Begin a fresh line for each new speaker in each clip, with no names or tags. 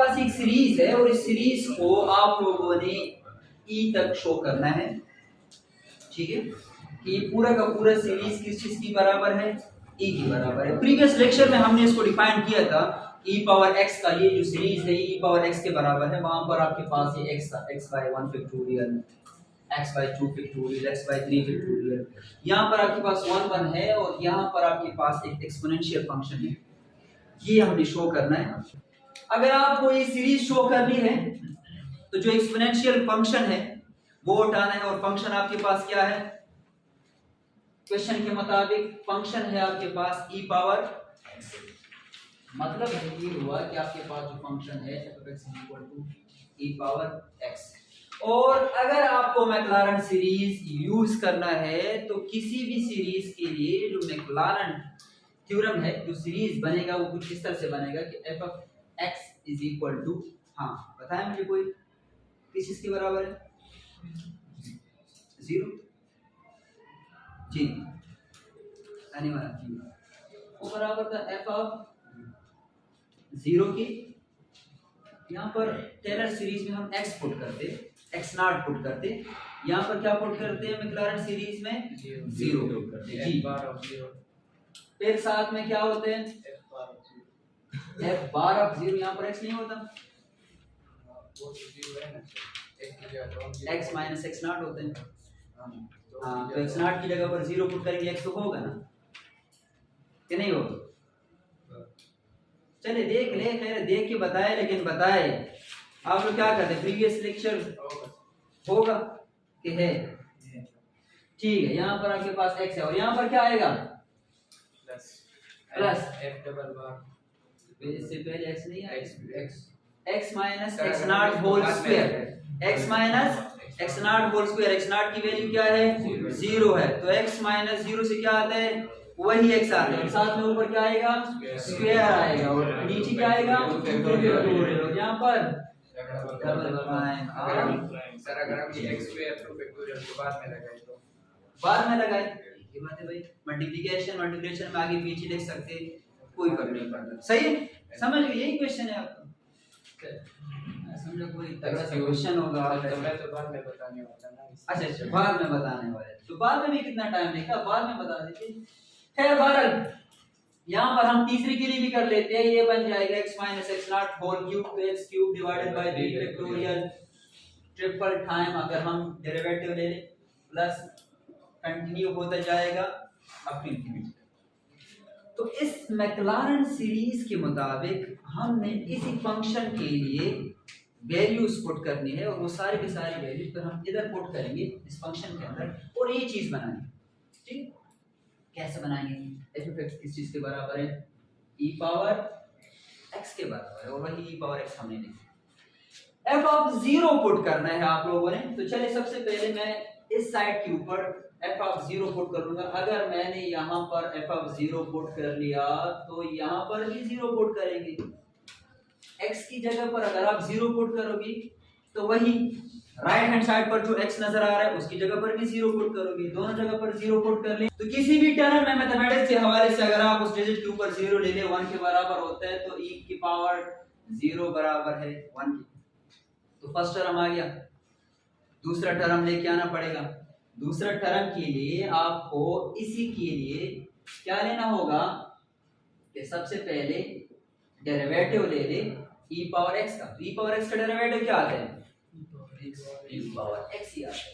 पास एक सीरीज है और इस सीरीज को आप लोगों ने ई तक शो करना है, ठीक है, कि पूरा का पूरा सीरीज किस चीज की बराबर है, ई की बराबर है। प्रीवियस लेक्चर में हमने इसको डिफाइन किया था, ई पावर एक्स का ये जो सीरीज है ई पावर एक्स के बराबर है। वहां पर आपके पास ये एक्स था, x by 1 factorial, x by 2 factorial, x by 3 factorial. यहाँ पर आपके पास 1 1 है और यहाँ पर आपके पास एक एक्सपोनेंशियल फंक्शन है, ये हमने शो करना है। अगर आपको ये सीरीज शो करनी है तो जो एक्सपोनेंशियल फंक्शन है वो उठाना है, और फंक्शन आपके पास क्या है, क्वेश्चन के मुताबिक फंक्शन है आपके पास ई पावर एक्स। मतलब ये हुआ कि आपके पास जो फंक्शन है f(x) = e पावर x। और अगर आपको मैक्लारन सीरीज यूज करना है तो किसी भी सीरीज के लिए जो मैक्लारन थ्योरम है, जो सीरीज बनेगा वो कुछ इस तरह से बनेगा कि f(x) = हाँ बताएं मुझे कोई किस चीज के बराबर है, 0 जी आने वाला जी वो बराबर था f(0) की। यहाँ पर टेलर सीरीज में हम x पुट करते, x0 पुट करते, यहाँ पर क्या पुट करते हैं मैक्लारन सीरीज में 0 पुट करते जी। फिर साथ में क्या होते हैं f(0), यहाँ पर x नहीं होता, x माइनस x0 होते हैं। हाँ तो x0 की जगह पर 0 पुट करेंगे, x तो होगा ना कि नहीं होगा। चले देख ले, खैर देख के बताए, लेकिन बताए आप लोग क्या करते, प्रीवियस लेक्चर होगा कि है, ठीक है। यहाँ पर आपके पास x है और यहाँ पर क्या आएगा प्लस इससे पहले x नहीं है, x minus x0 whole square, x minus x0 whole square, x0 की वैल्यू क्या है 0 है, तो x माइनस 0 से क्या आता है वही x आता है, साथ में ऊपर क्या आएगा स्क्वायर आएगा और नीचे क्या आएगा फैक्टोरियल। यहाँ पर डबल प्राइम
सर अगर हम ये x स्क्वायर टू फैक्टोरियल के
बाद में लगाए ये बात है भाई, मल्टीप्लिकेशन में आगे पीछे लिख सकते, कोई फर्क नहीं पड़ता। सही है, समझ गए, यही क्वेश्चन है आपका। समझो कोई तगड़ा सा क्वेश्चन होगा
तो मैं तो बाद में बताने वाला ना।
अच्छा बाद में बताने वाले, तो बाद में भी कितना टाइम लेगा, बाद में बता देते। खैर बहरहाल यहाँ पर हम तीसरी के लिए भी कर लेते हैं, ये बन जाएगा x minus x0 whole cube तो x cube divided by 3 factorial triple time, अगर हम डेरिवेटिव ले लें प्लस कंटिन्यू होता जाएगा अप टू इंफिनिटी। तो इस मैक्लारन सीरीज के मुताबिक हमने इसी फंक्शन के लिए वैल्यूज पुट करनी है और वो सारे के सारे वैल्यूज पर हम इधर पुट करेंगे इस फंक्शन के अंदर और ये चीज बनाएंगे। ठीक, कैसे बनाएंगे, f(x) किस चीज के बराबर है, e पावर x के बराबर है, और वही e पावर x हमने लिखा। f(0) पुट करना है आप लोगों ने, तो चलिए सबसे पहले मैं इस साइड के ऊपर f(0) पुट कर लूंगा। अगर मैंने यहाँ पर f(0) पुट कर लिया तो यहाँ पर भी 0 पुट करेंगे। x की जगह पर अगर आप 0 पुट करोगे तो वही राइट हैंड साइड पर जो x नजर आ रहा है उसकी जगह पर भी 0 पुट करोगे, दोनों जगह पर 0 पुट कर ले। तो किसी भी टर्म में मैथमेटिक्स के हवाले से अगर आप उस डिजिट के ऊपर 0 ले ले 1 के बराबर होता है तो e की पावर 0 बराबर है 1 की। तो फर्स्ट टर्म आ गया, दूसरा टर्म लेके आना पड़ेगा। दूसरा टर्म के लिए आपको इसी के लिए क्या लेना होगा कि सबसे पहले डेरिवेटिव ले ले e पावर x का। e पावर x का डेरिवेटिव क्या आता है, e पावर x ही आता है।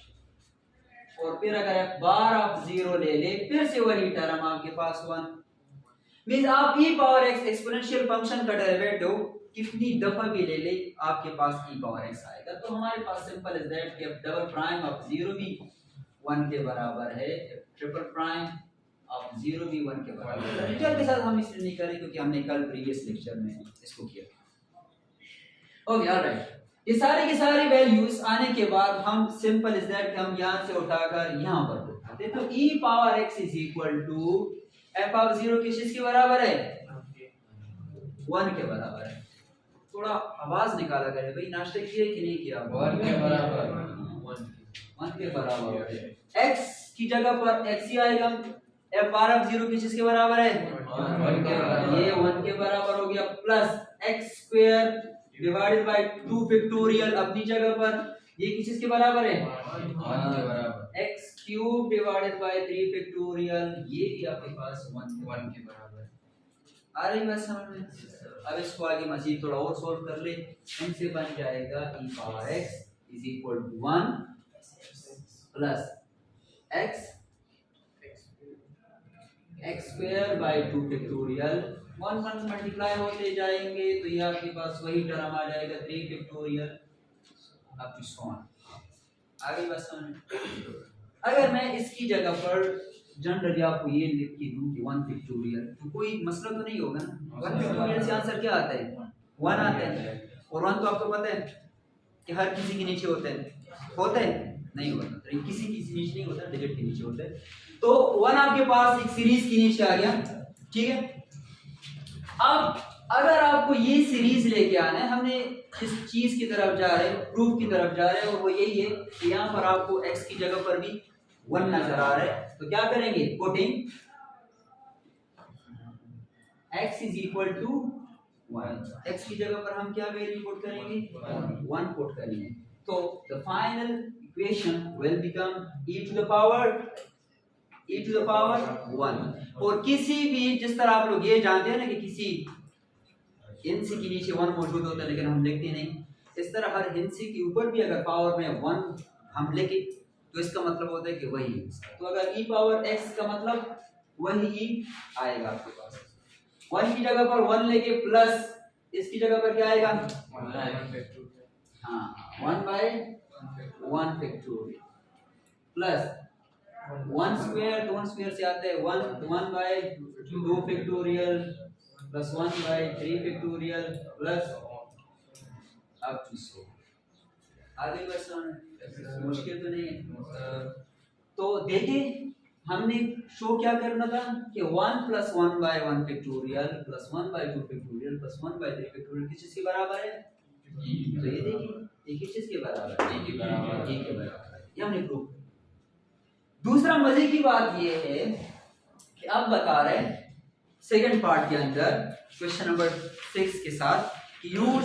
और फिर अगर f(0) ले ले फिर से वही टर्म आपके पास 1 मींस आप e power x exponential function का डेरिवेटिव कितनी दफा भी ले ले आपके पास e पावर x आएगा। तो हमारे पास सिंपल इज दैट कि डबल प्राइम ऑफ 0 भी 1 के बराबर है, ट्रिपल प्राइम ऑफ 0 भी 1 के बराबर है। डिटेल के साथ हम इसलिए नहीं करें क्योंकि हमने कल प्रीवियस लेक्चर में इसको किया। ओके ऑलराइट, ये सारी की सारी वैल्यूज आने के बाद हम सिंपल इज दैट हम यहां से उठाकर यहां पर उठाते हैं। तो e power x is equal to f(0) किस चीज के बराबर है 1 के बराबर है। थोड़ा आवाज निकाला करे भाई, नाश्ता किया कि नहीं किया,
1 के बराबर
1 के बराबर है। x की जगह पर x ही आएगा, f(0) किस चीज के बराबर है
1 के बराबर,
ये 1 के बराबर हो गया plus x square divided by 2 factorial अपनी जगह पर ये किस चीज के बराबर है
1 के बराबर
x cube divided by 3 factorial ये भी आपके पास 1
के बराबर
आ रही बात समझ में। अब इसको आगे मजीद थोड़ा और सॉल्व कर ले, इनसे बन जाएगा e power x is equal to 1 plus x x square by 2 factorial 1 1 multiply होते जाएंगे तो ये आपके पास वही टर्म आ जाएगा 3 factorial up to so on. आगे बस समझ। अगर मैं इसकी जगह पर जनरली आपको ये लिख के दूं कि 1 फैक्टोरियल तो कोई मसला तो नहीं होगा ना। 1 फैक्टोरियल से आंसर क्या आता है 1 आता है और 1 तो आपको पता है कि हर किसी के नीचे होता है नहीं होता तो किसी नीचे नहीं होता डिजिट के नीचे होता है। तो 1 आपके पास एक सीरीज के नीचे आ गया, ठीक है। अब अगर आपको ये सीरीज लेके आना है, हमने इस चीज की तरफ जा रहे हैं, प्रूफ की तरफ जा रहे हैं और वो यही है कि यहाँ पर आपको x की जगह पर भी 1 नजर आ रहा है तो क्या करेंगे putting x is equal to 1 x की जगह पर हम क्या वैल्यू पुट करेंगे 1 पुट करेंगे तो the final equation will become e to the power 1। और किसी भी जिस तरह आप लोग ये जानते हैं ना कि किसी हिंसी के नीचे 1 मौजूद होता है लेकिन हम लिखते नहीं, इस तरह हर हिंसी के ऊपर भी अगर पावर में 1 हम लिखे तो इसका मतलब होता है कि वही है। तो अगर e पावर x का मतलब वही e आएगा आपके पास। 1 की जगह पर 1 लेके प्लस इसकी जगह पर क्या आएगा हाँ 1 बाय 1 फैक्टोरियल प्लस 1 स्क्वायर तो 1 स्क्वायर से आता है 1 by 2 factorial plus 1 by 3 factorial plus up to so. आगे बस मुश्किल तो नहीं है। तो देखिए हमने शो क्या करना था कि 1 plus 1 by 1 factorial plus 1 by 2 factorial plus 1 by 3 factorial किस चीज के बराबर है तो ये देखिए किस चीज के बराबर है
के बराबर
है। ये हमने प्रूव। दूसरा मजे की बात ये है कि अब बता रहे हैं सेकंड पार्ट के अंदर क्वेश्चन नंबर 6 के साथ कि यूज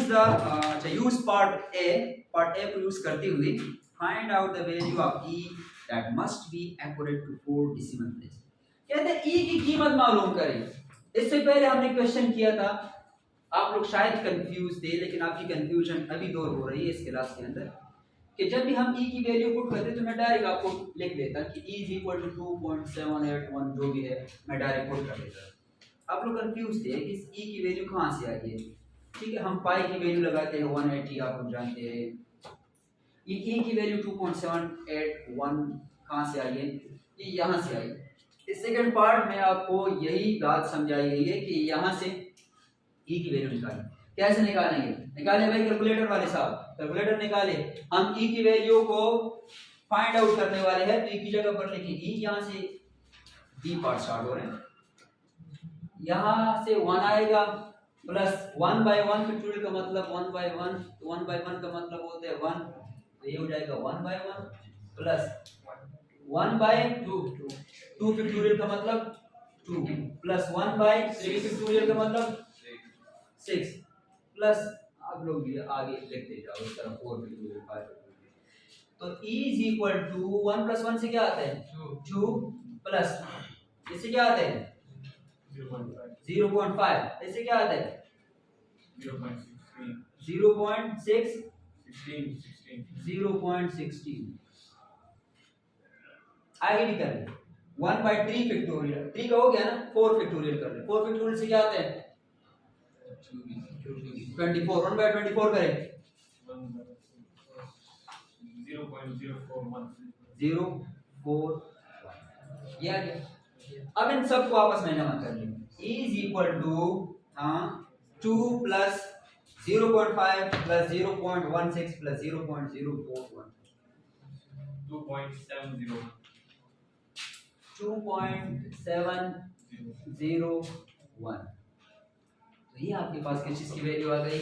पार्ट ए को यूज करते हुए find out the value of e that must be accurate to 4 decimal place. कहते हैं e की कीमत मालूम करें। इससे पहले हमने क्वेश्चन किया था, आप लोग शायद कंफ्यूज थे लेकिन आपकी कंफ्यूजन अभी दूर हो रही है इस क्लास के अंदर कि जब भी हम e की वैल्यू पुट करते तो मैं डायरेक्ट आपको लिख देता कि e इज इक्वल टू 2.781 जो भी है मैं डायरेक्ट पुट कर देता। आप लोग कंफ्यूज थे कि इस e की वैल्यू कहाँ से आई है, ठीक है। हम पाई की वैल्यू लगाते हैं 180 आप लोग जानते हैं। ये e की वैल्यू 2.781 कहाँ से आई है ये यहाँ से आई। इस सेकंड पार्ट में आपको यही बात समझाई गई है कि यहाँ से e की वैल्यू निकालें। कैसे निकालेंगे निकाले भाई कैलकुलेटर वाले साहब, कैलकुलेटर निकाले। हम e की वैल्यू को फाइंड आउट करने वाले हैं तो e की जगह पर लिखें e, यहाँ से b पार्ट स्टार्ट हो रहे हैं, यहाँ से 1 आएगा प्लस 1 बाय 1 फैक्टोरियल का मतलब 1 बाय 1 तो 1 बाय 1 का मतलब होता है 1 तो ये हो जाएगा 1 बाय 1 प्लस 1 बाय 2 फैक्टोरियल का मतलब 2 प्लस 1 बाय 3 फैक्टोरियल का मतलब 6 प्लस आप लोग भी आगे लिखते जाओ इस तरह 4 फैक्टोरियल 5 फैक्टोरियल। तो e is equal to 1 plus 1 से क्या आता है 2 प्लस इससे क्या आता है 0.5 इससे क्या आता है 0.16 आगे भी कर ले 1 बाय 3 फैक्टोरियल 3 का हो गया ना 4 फैक्टोरियल कर ले 4 फैक्टोरियल से क्या आता है 24 1 बाय 24 करें 0.041 ये आ गया। अब इन सबको आपस में जमा कर लें e is equal to 2 plus 0.5 plus 0.16 plus 0.041 2.701 तो ये आपके पास किस चीज की वैल्यू आ गई